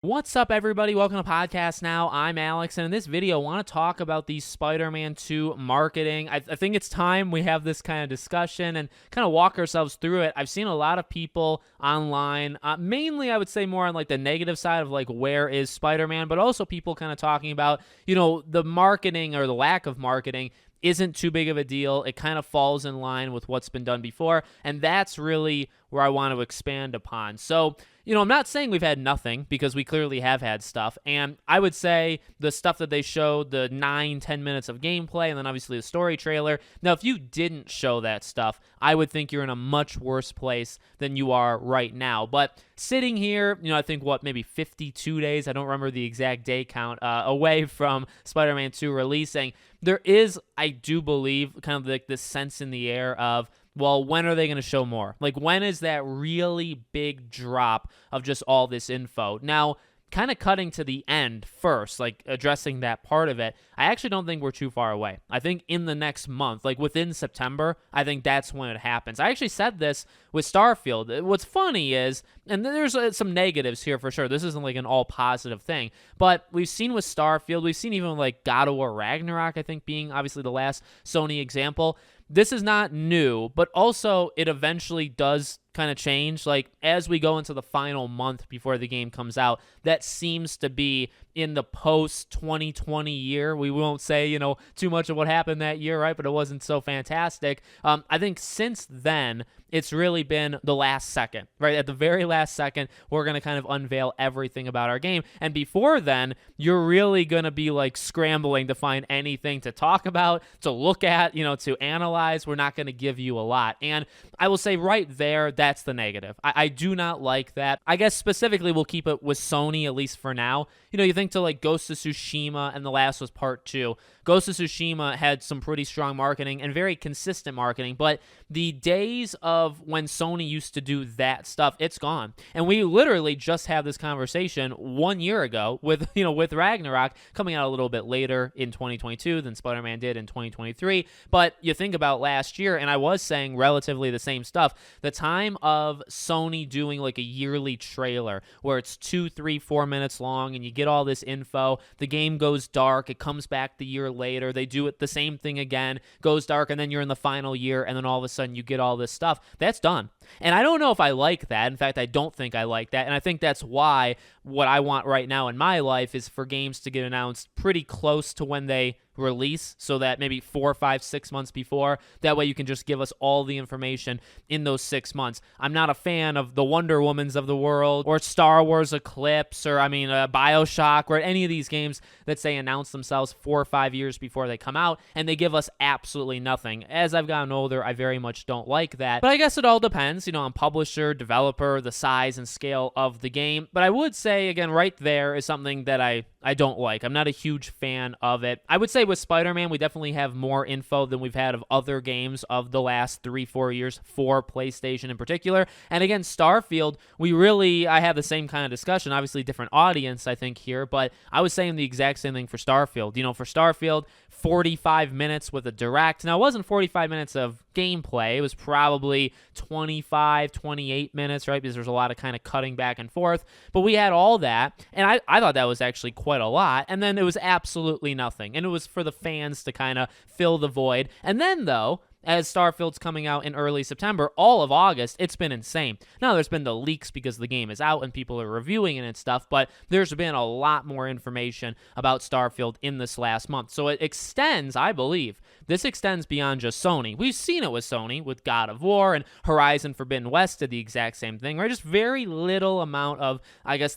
What's up, everybody? Welcome to Podcast Now. I'm Alex, and in this video, I want to talk about the Spider-Man 2 marketing. I think it's time we have this kind of discussion and kind of walk ourselves through it. I've seen a lot of people online, mainly I would say more on like the negative side of like where is Spider-Man, but also people kind of talking about, the marketing or the lack of marketing isn't too big of a deal. It kind of falls in line with what's been done before, and that's really where I want to expand upon. So, I'm not saying we've had nothing, because we clearly have had stuff, and I would say the stuff that they showed, the 9-10 minutes of gameplay, and then obviously the story trailer. Now, if you didn't show that stuff, I would think you're in a much worse place than you are right now. But sitting here, I think maybe 52 days, I don't remember the exact day count, away from Spider-Man 2 releasing, there is, I do believe, kind of like this sense in the air of, well, when are they going to show more? Like, when is that really big drop of just all this info? Now, kind of cutting to the end first, like addressing that part of it, I actually don't think we're too far away. I think in the next month, like within September, I think that's when it happens. I actually said this with Starfield. What's funny is, and there's some negatives here for sure, this isn't like an all positive thing, but we've seen with Starfield, we've seen even like God of War Ragnarok, I think being obviously the last Sony example. This is not new, but also it eventually does kind of change. Like, as we go into the final month before the game comes out, that seems to be in the post-2020 year. We won't say, too much of what happened that year, right? But it wasn't so fantastic. I think since then, it's really been the last second, right? At the very last second, we're going to kind of unveil everything about our game. And before then, you're really going to be like scrambling to find anything to talk about, to look at, to analyze. We're not going to give you a lot. And I will say right there, that's the negative. I do not like that. I guess specifically we'll keep it with Sony, at least for now. You think to like Ghost of Tsushima and The Last was Part 2. Ghost of Tsushima had some pretty strong marketing and very consistent marketing, but the days of when Sony used to do that stuff, it's gone. And we literally just had this conversation 1 year ago with, with Ragnarok coming out a little bit later in 2022 than Spider-Man did in 2023. But you think about last year, and I was saying relatively the same stuff, the time of Sony doing like a yearly trailer where it's 2, 3, 4 minutes long and you get all this info, the game goes dark, it comes back the year later, they do it the same thing again, goes dark, and then you're in the final year, and then all of a sudden you get all this stuff. That's done. And I don't know if I like that. In fact, I don't think I like that. And I think that's why what I want right now in my life is for games to get announced pretty close to when they release, so that maybe 4, 5, 6 months before. That way you can just give us all the information in those 6 months. I'm not a fan of the Wonder Womans of the world, or Star Wars Eclipse, or BioShock, or any of these games that say announce themselves 4 or 5 years before they come out, and they give us absolutely nothing. As I've gotten older, I very much don't like that. But I guess it all depends, on publisher, developer, the size and scale of the game. But I would say, again, right there is something that I don't like. I'm not a huge fan of it. I would say with Spider-Man, we definitely have more info than we've had of other games of the last 3-4 years for PlayStation in particular. And again, Starfield, I have the same kind of discussion, obviously different audience, I think, here, but I was saying the exact same thing for Starfield. For Starfield, 45 minutes with a direct. Now, it wasn't 45 minutes of gameplay. It was probably 25, 28 minutes, right? Because there's a lot of kind of cutting back and forth. But we had all that, and I thought that was actually quite a lot. And then it was absolutely nothing. And it was for the fans to kind of fill the void. And then, though, as Starfield's coming out in early September, all of August, it's been insane. Now, there's been the leaks because the game is out and people are reviewing it and stuff, but there's been a lot more information about Starfield in this last month. So it extends, I believe, this extends beyond just Sony. We've seen it with Sony, with God of War, and Horizon Forbidden West did the exact same thing, right? Just very little amount of,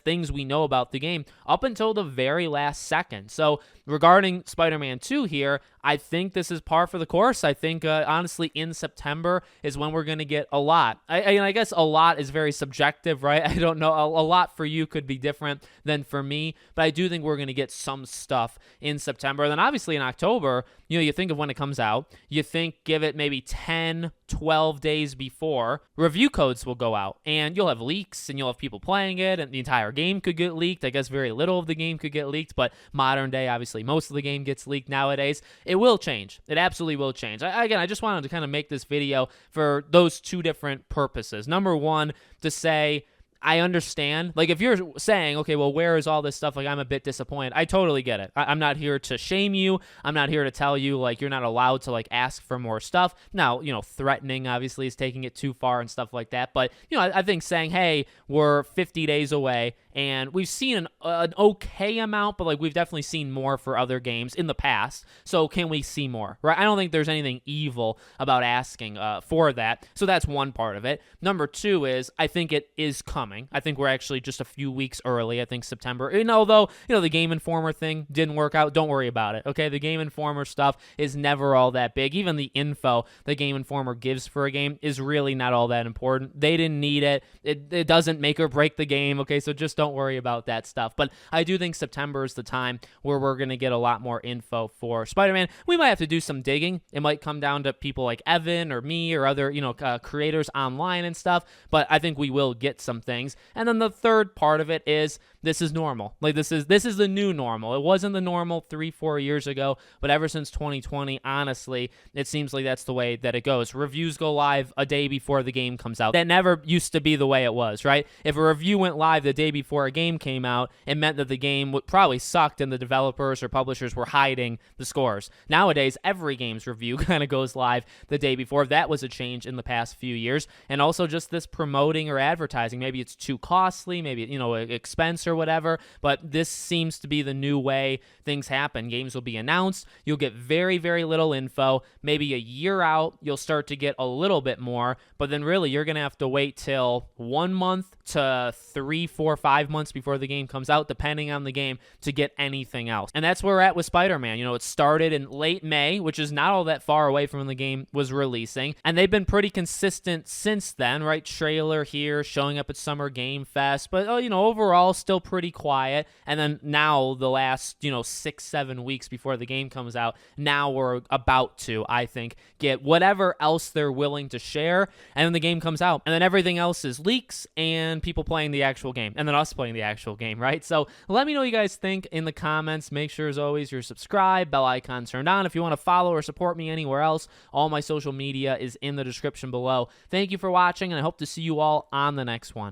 things we know about the game up until the very last second. So regarding Spider-Man 2 here, I think this is par for the course. I think, honestly, in September is when we're going to get a lot. I guess a lot is very subjective, right? I don't know. A lot for you could be different than for me, but I do think we're going to get some stuff in September. And then obviously in October, you think of when it comes out, you think give it maybe 10, 12 days before, review codes will go out, and you'll have leaks, and you'll have people playing it, and the entire game could get leaked. I guess very little of the game could get leaked, but modern day, obviously, most of the game gets leaked nowadays. It will change. It absolutely will change. I just wanted to kind of make this video for those two different purposes. Number one, to say, I understand. Like, if you're saying, okay, well, where is all this stuff? Like, I'm a bit disappointed. I totally get it. I'm not here to shame you. I'm not here to tell you, like, you're not allowed to, like, ask for more stuff. Now, threatening, obviously, is taking it too far and stuff like that. But, I think saying, hey, we're 50 days away, and we've seen an okay amount, but, like, we've definitely seen more for other games in the past. So can we see more, right? I don't think there's anything evil about asking for that. So that's one part of it. Number two is I think it is coming. I think we're actually just a few weeks early. I think September. And although, the Game Informer thing didn't work out, don't worry about it, okay? The Game Informer stuff is never all that big. Even the info the Game Informer gives for a game is really not all that important. They didn't need it. It doesn't make or break the game, okay? So just don't worry about that stuff. But I do think September is the time where we're going to get a lot more info for Spider-Man. We might have to do some digging. It might come down to people like Evan or me or other, creators online and stuff, but I think we will get some things. And then the third part of it is this is normal. Like, this is the new normal. It wasn't the normal 3-4 years ago, but ever since 2020, honestly, it seems like that's the way that it goes. Reviews go live a day before the game comes out. That never used to be the way it was, right? If a review went live the day before a game came out, it meant that the game probably sucked and the developers or publishers were hiding the scores. Nowadays, every game's review kind of goes live the day before. That was a change in the past few years. And also just this promoting or advertising. Maybe it's too costly, maybe, expense or whatever, but this seems to be the new way things happen. Games will be announced. You'll get very, very little info. Maybe a year out, you'll start to get a little bit more, but then really you're going to have to wait till 1 month to 3, 4, 5 months before the game comes out, depending on the game, to get anything else. And that's where we're at with Spider-Man. It started in late May, which is not all that far away from when the game was releasing, and they've been pretty consistent since then, right? Trailer here, showing up at Summer Game Fest, but overall still pretty quiet. And then now the last 6-7 weeks before the game comes out, now we're about to, I think, get whatever else they're willing to share, and then the game comes out, and then everything else is leaks and people playing the actual game, and then us playing the actual game, right? So let me know what you guys think in the comments. Make sure, as always, you're subscribed, bell icon turned on. If you want to follow or support me anywhere else, all my social media is in the description below. Thank you for watching, and I hope to see you all on the next one.